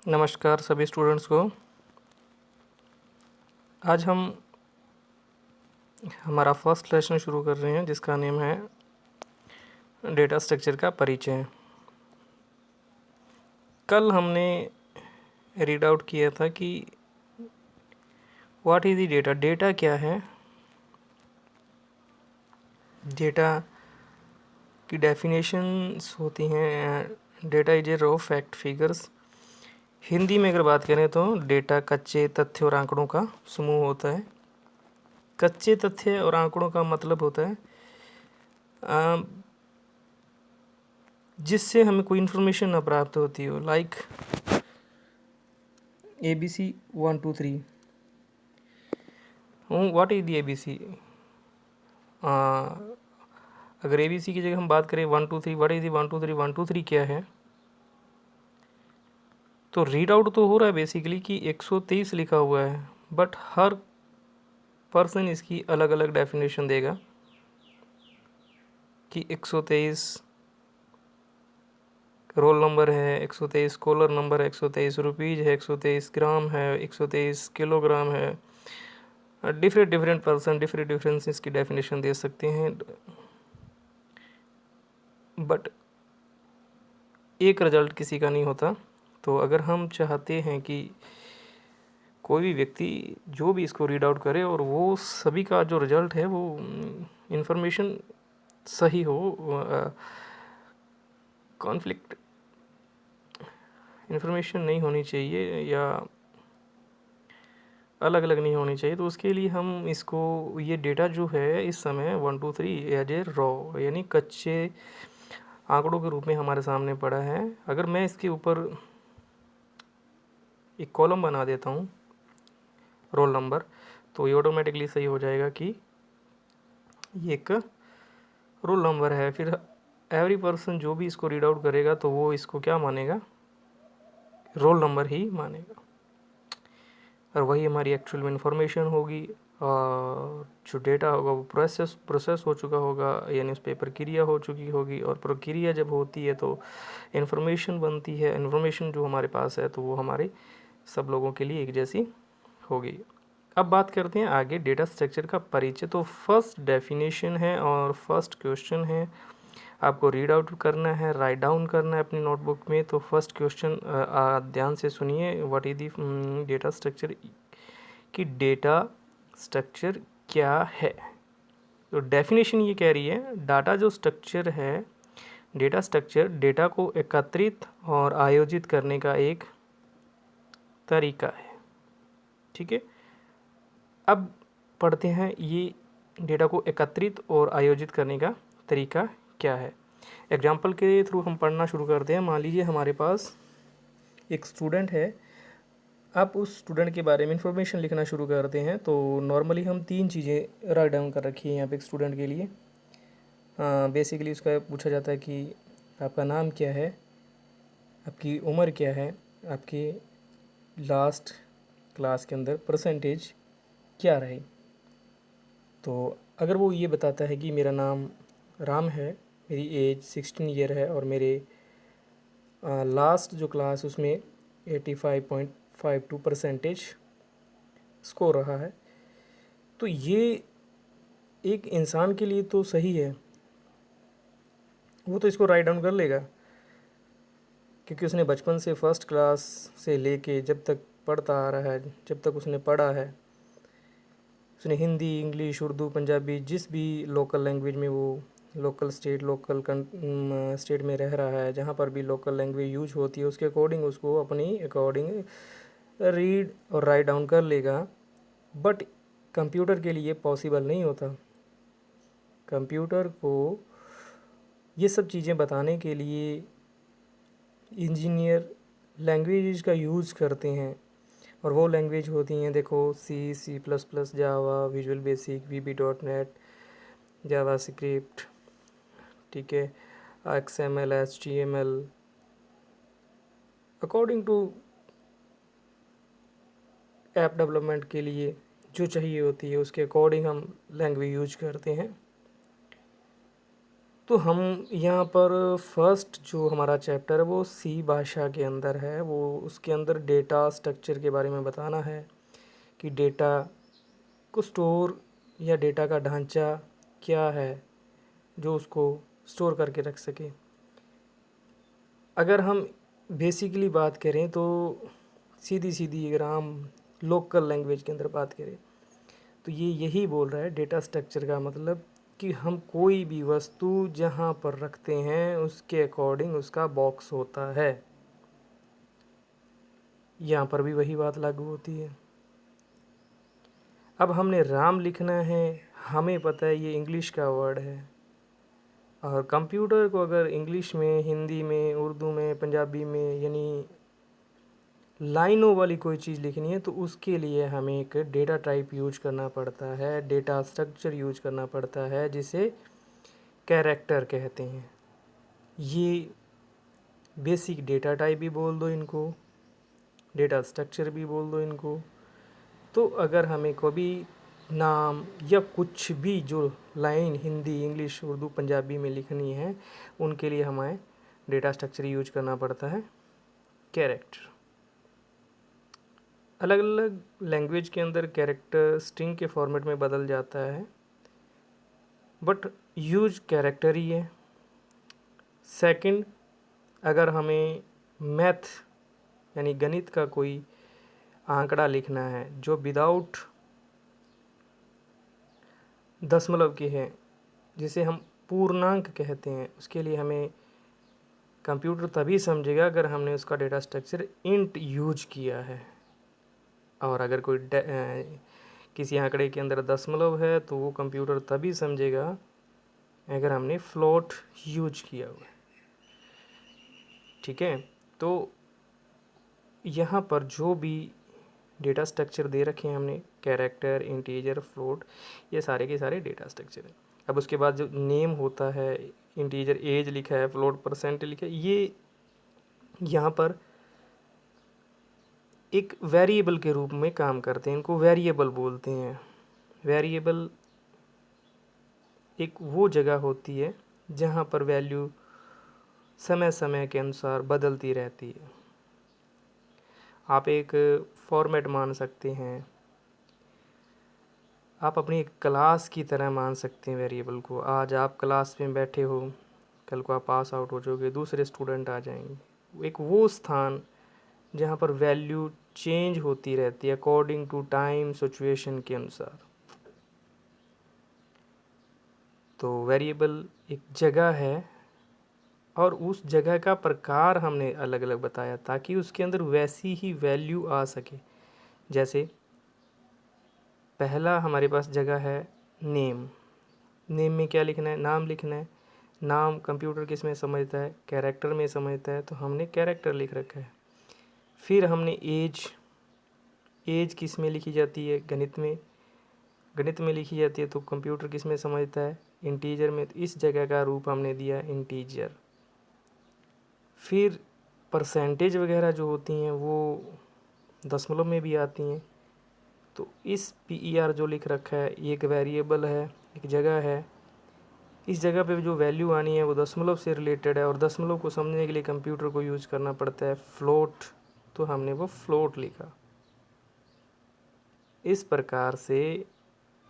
नमस्कार सभी स्टूडेंट्स को। आज हम हमारा फर्स्ट लेसन शुरू कर रहे हैं जिसका नेम है डेटा स्ट्रक्चर का परिचय। कल हमने रीड आउट किया था कि what is the data. Data क्या है। डेटा की डेफिनेशंस होती हैं। Data is a raw fact figures. Hindi में अगर बात करें तो डेटा कच्चे तथ्य और आंकड़ों का समूह होता है। कच्चे तथ्य और आंकड़ों का मतलब होता है जिससे हमें कोई इन्फॉर्मेशन ना प्राप्त होती हो, like ABC 1 2 3। What is the ABC। अगर ABC की जगह हम बात करें 1 2 3, व्हाट इज दी 1 2 3। 1 2 3 क्या है, तो रीड आउट तो हो रहा है बेसिकली कि 123 लिखा हुआ है, बट हर पर्सन इसकी अलग अलग डेफिनेशन देगा कि 123 रोल नंबर है, 123 कॉलर नंबर है, 123 रुपीज़ है, 123 ग्राम है, 123 किलोग्राम है। डिफरेंट डिफरेंट पर्सन डिफरेंट इसकी डेफिनेशन दे सकते हैं, बट एक रिजल्ट किसी का नहीं होता। तो अगर हम चाहते हैं कि कोई भी व्यक्ति जो भी इसको रीड आउट करे और वो सभी का जो रिजल्ट है वो इंफॉर्मेशन सही हो, कॉन्फ्लिक्ट इंफॉर्मेशन नहीं होनी चाहिए या अलग अलग नहीं होनी चाहिए, तो उसके लिए हम इसको ये डेटा जो है इस समय 1 2 3 एज ए रॉ यानी कच्चे आंकड़ों के रूप में हमारे सामने पड़ा है। अगर मैं इसके ऊपर एक कॉलम बना देता हूँ रोल नंबर, तो ये ऑटोमेटिकली सही हो जाएगा कि ये एक रोल नंबर है। फिर एवरी पर्सन जो भी इसको रीड आउट करेगा तो वो इसको क्या मानेगा, रोल नंबर ही मानेगा, और वही हमारी एक्चुअल में इंफॉर्मेशन होगी। और जो डेटा होगा वो प्रोसेस हो चुका होगा, यानी उस पर प्रक्रिया हो चुकी होगी, और प्रक्रिया जब होती है तो इन्फॉर्मेशन बनती है। इन्फॉर्मेशन जो हमारे पास है तो वो हमारे सब लोगों के लिए एक जैसी होगी। अब बात करते हैं आगे डेटा स्ट्रक्चर का परिचय। तो फर्स्ट डेफिनेशन है और फर्स्ट क्वेश्चन है, आपको रीड आउट करना है, राइट डाउन करना है अपनी नोटबुक में। तो फर्स्ट क्वेश्चन ध्यान से सुनिए, what is the data structure, कि डेटा स्ट्रक्चर क्या है। तो डेफिनेशन ये कह रही है, डाटा जो स्ट्रक्चर है, डेटा स्ट्रक्चर डेटा को एकत्रित और आयोजित करने का एक तरीका है। ठीक है, अब पढ़ते हैं ये डेटा को एकत्रित और आयोजित करने का तरीका क्या है। एग्जाम्पल के थ्रू हम पढ़ना शुरू करते हैं। मान लीजिए हमारे पास एक स्टूडेंट है, आप उस स्टूडेंट के बारे में इंफॉर्मेशन लिखना शुरू करते हैं। तो नॉर्मली हम 3 चीज़ें राइट डाउन कर रखी हैं यहाँ पे एक स्टूडेंट के लिए। बेसिकली उसका पूछा जाता है कि आपका नाम क्या है, आपकी उम्र क्या है, आपकी लास्ट क्लास के अंदर परसेंटेज क्या रही। तो अगर वो ये बताता है कि मेरा नाम राम है, मेरी एज 16 ईयर है, और मेरे लास्ट जो क्लास उसमें 85.52 परसेंटेज स्कोर रहा है, तो ये एक इंसान के लिए तो सही है, वो तो इसको राइट डाउन कर लेगा, क्योंकि उसने बचपन से फर्स्ट क्लास से लेके जब तक पढ़ता आ रहा है, जब तक उसने पढ़ा है, उसने हिंदी, इंग्लिश, उर्दू, पंजाबी, जिस भी लोकल लैंग्वेज में वो लोकल स्टेट में रह रहा है, जहाँ पर भी लोकल लैंग्वेज यूज होती है उसके अकॉर्डिंग उसको अपनी अकॉर्डिंग रीड और राइट डाउन कर लेगा। बट कंप्यूटर के लिए पॉसिबल नहीं होता। कंप्यूटर को ये सब चीज़ें बताने के लिए इंजीनियर लैंग्वेज का यूज़ करते हैं, और वो लैंग्वेज होती हैं, देखो, C++, Java, Visual Basic, VB.NET, JavaScript, ठीक है, XML, HTML। According to app development के लिए जो चाहिए होती है उसके अकॉर्डिंग हम लैंग्वेज यूज करते हैं। तो हम यहाँ पर फर्स्ट जो हमारा चैप्टर है वो सी भाषा के अंदर है। वो उसके अंदर डेटा स्ट्रक्चर के बारे में बताना है कि डेटा को स्टोर या डेटा का ढांचा क्या है जो उसको स्टोर करके रख सके। अगर हम बेसिकली बात करें तो सीधी सीधी अगर हम लोकल लैंग्वेज के अंदर बात करें तो ये यही बोल रहा है डेटा स्ट्रक्चर का मतलब कि हम कोई भी वस्तु जहाँ पर रखते हैं उसके अकॉर्डिंग उसका बॉक्स होता है। यहाँ पर भी वही बात लागू होती है। अब हमने राम लिखना है, हमें पता है ये इंग्लिश का वर्ड है, और कंप्यूटर को अगर इंग्लिश में, हिंदी में, उर्दू में, पंजाबी में यानी लाइनों वाली कोई चीज़ लिखनी है तो उसके लिए हमें एक डेटा टाइप यूज करना पड़ता है, डेटा स्ट्रक्चर यूज करना पड़ता है जिसे कैरेक्टर कहते हैं। ये बेसिक डेटा टाइप भी बोल दो इनको, डेटा स्ट्रक्चर भी बोल दो इनको। तो अगर हमें कभी नाम या कुछ भी जो लाइन हिंदी, इंग्लिश, उर्दू, पंजाबी में लिखनी है उनके लिए हमें डेटा स्ट्रक्चर यूज करना पड़ता है, कैरेक्टर। अलग अलग लैंग्वेज के अंदर कैरेक्टर स्ट्रिंग के फॉर्मेट में बदल जाता है, बट यूज कैरेक्टर ही है। सेकंड, अगर हमें मैथ यानी गणित का कोई आंकड़ा लिखना है जो विदाउट दशमलव के है, जिसे हम पूर्णांक कहते हैं, उसके लिए हमें कंप्यूटर तभी समझेगा अगर हमने उसका डेटा स्ट्रक्चर इंट यूज किया है। और अगर कोई किसी आंकड़े के अंदर दशमलव है तो वो कंप्यूटर तभी समझेगा अगर हमने फ्लोट यूज किया हुआ है। ठीक है, तो यहाँ पर जो भी डेटा स्ट्रक्चर दे रखे हैं हमने, कैरेक्टर, इंटीजर, फ्लोट, ये सारे के सारे डेटा स्ट्रक्चर है। अब उसके बाद जो नेम होता है, इंटीजर एज लिखा है, फ्लोट परसेंट लिखा है, ये यहाँ पर एक वेरिएबल के रूप में काम करते हैं, इनको वेरिएबल बोलते हैं। वेरिएबल एक वो जगह होती है जहाँ पर वैल्यू समय समय के अनुसार बदलती रहती है। आप एक फॉर्मेट मान सकते हैं, आप अपनी एक क्लास की तरह मान सकते हैं वेरिएबल को। आज आप क्लास में बैठे हो, कल को आप पास आउट हो जाओगे, दूसरे स्टूडेंट आ जाएंगे। एक वो स्थान जहाँ पर वैल्यू चेंज होती रहती है अकॉर्डिंग टू टाइम सिचुएशन के अनुसार। तो वेरिएबल एक जगह है और उस जगह का प्रकार हमने अलग अलग बताया ताकि उसके अंदर वैसी ही वैल्यू आ सके। जैसे पहला हमारे पास जगह है नेम। नेम में क्या लिखना है? नाम लिखना है। नाम कंप्यूटर किस में समझता है? कैरेक्टर में समझता है, तो हमने कैरेक्टर लिख रखा है। फिर हमने एज, एज किस में लिखी जाती है? गणित में। गणित में लिखी जाती है तो कंप्यूटर किस में समझता है? इंटीजर में। तो इस जगह का रूप हमने दिया इंटीजर। फिर परसेंटेज वगैरह जो होती हैं वो दशमलव में भी आती हैं। तो इस PER जो लिख रखा है ये एक वेरिएबल है, एक जगह है। इस जगह पे जो वैल्यू आनी है वो दशमलव से रिलेटेड है और दशमलव को समझने के लिए कंप्यूटर को यूज़ करना पड़ता है फ्लोट, तो हमने वो फ्लोट लिखा। इस प्रकार से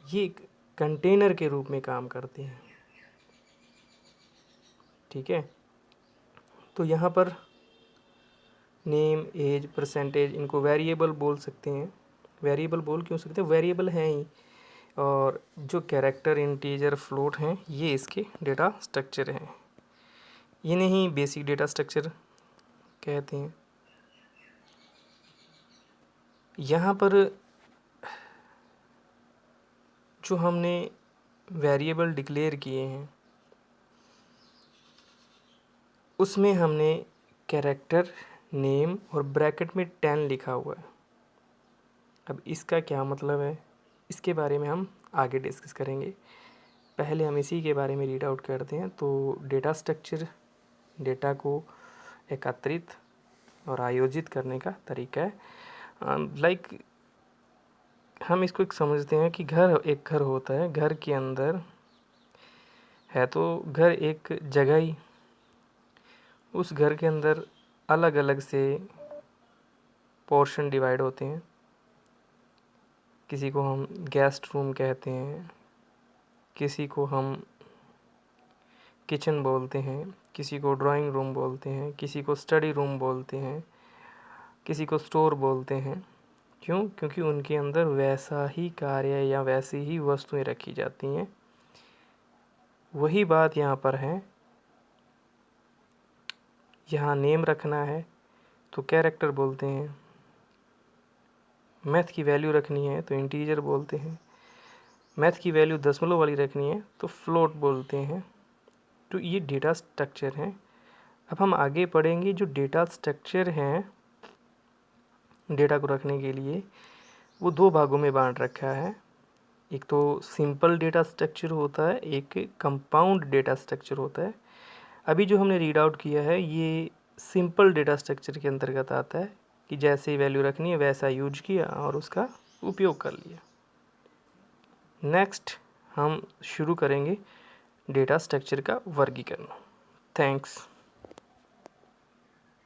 ये एक कंटेनर के रूप में काम करते हैं। ठीक है, तो यहाँ पर नेम, एज, परसेंटेज, इनको वेरिएबल बोल सकते हैं। वेरिएबल बोल क्यों सकते हैं? वेरिएबल हैं ही। और जो कैरेक्टर, इंटीजर, फ्लोट हैं ये इसके डेटा स्ट्रक्चर हैं। इन्हें ही बेसिक डेटा स्ट्रक्चर कहते हैं। यहाँ पर जो हमने वेरिएबल डिक्लेयर किए हैं उसमें हमने कैरेक्टर, नेम और ब्रैकेट में 10 लिखा हुआ है। अब इसका क्या मतलब है, इसके बारे में हम आगे डिस्कस करेंगे। पहले हम इसी के बारे में रीड आउट करते हैं। तो डेटा स्ट्रक्चर डेटा को एकत्रित और आयोजित करने का तरीका है। लाइक हम इसको एक समझते हैं कि घर, एक घर होता है, घर के अंदर है तो घर एक जगह ही, उस घर के अंदर अलग अलग से पोर्शन डिवाइड होते हैं। किसी को हम गेस्ट रूम कहते हैं, किसी को हम किचन बोलते हैं, किसी को ड्राइंग रूम बोलते हैं, किसी को स्टडी रूम बोलते हैं, किसी को स्टोर बोलते हैं। क्यों? क्योंकि उनके अंदर वैसा ही कार्य या वैसी ही वस्तुएं रखी जाती हैं। वही बात यहाँ पर है, यहाँ नेम रखना है तो कैरेक्टर बोलते हैं, मैथ की वैल्यू रखनी है तो इंटीजर बोलते हैं, मैथ की वैल्यू दशमलव वाली रखनी है तो फ्लोट बोलते हैं। तो ये डेटा स्ट्रक्चर हैं। अब हम आगे पढ़ेंगे जो डेटा स्ट्रक्चर हैं, डेटा को रखने के लिए वो दो भागों में बांट रखा है। एक तो सिंपल डेटा स्ट्रक्चर होता है, एक कंपाउंड डेटा स्ट्रक्चर होता है। अभी जो हमने रीड आउट किया है ये सिंपल डेटा स्ट्रक्चर के अंतर्गत आता है कि जैसे वैल्यू रखनी है वैसा यूज किया और उसका उपयोग कर लिया। नेक्स्ट हम शुरू करेंगे डेटा स्ट्रक्चर का वर्गीकरण। थैंक्स।